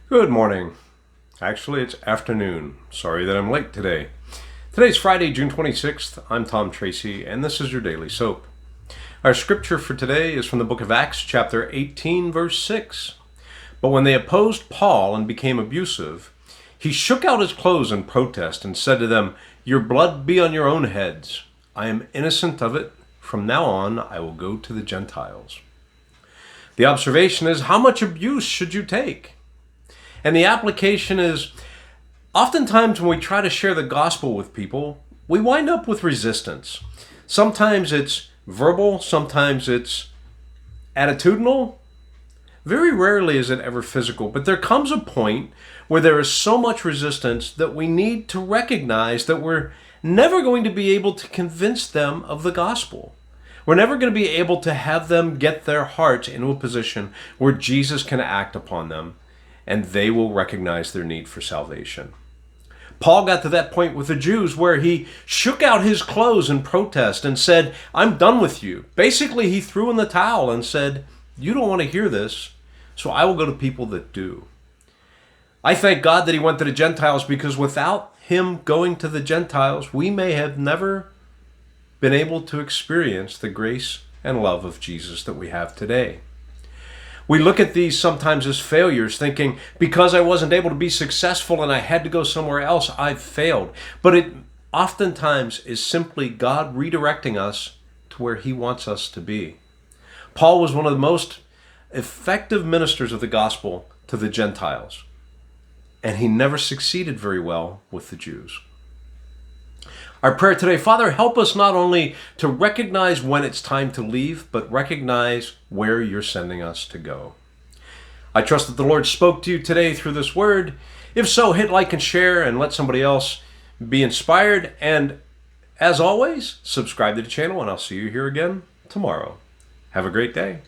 Good morning. Actually, it's afternoon. Sorry that I'm late today. Today's Friday, June 26th. I'm Tom Tracy, and this is your Daily Soap. Our scripture for today is from the book of Acts, chapter 18, verse 6. But when they opposed Paul and became abusive, he shook out his clothes in protest and said to them, "Your blood be on your own heads. I am innocent of it. From now on, I will go to the Gentiles." The observation is, how much abuse should you take? And the application is, oftentimes when we try to share the gospel with people, we wind up with resistance. Sometimes it's verbal, sometimes it's attitudinal. Very rarely is it ever physical, but there comes a point where there is so much resistance that we need to recognize that we're never going to be able to convince them of the gospel. We're never going to be able to have them get their hearts into a position where Jesus can act upon them and they will recognize their need for salvation. Paul got to that point with the Jews where he shook out his clothes in protest and said, "I'm done with you." Basically, he threw in the towel and said, "You don't want to hear this, so I will go to people that do." I thank God that he went to the Gentiles, because without him going to the Gentiles, we may have never been able to experience the grace and love of Jesus that we have today. We look at these sometimes as failures, thinking, because I wasn't able to be successful and I had to go somewhere else, I've failed. But it oftentimes is simply God redirecting us to where he wants us to be. Paul was one of the most effective ministers of the gospel to the Gentiles, and he never succeeded very well with the Jews. Our prayer today: Father, help us not only to recognize when it's time to leave, but recognize where you're sending us to go. I trust that the Lord spoke to you today through this word. If so, hit like and share and let somebody else be inspired. And as always, subscribe to the channel, and I'll see you here again tomorrow. Have a great day.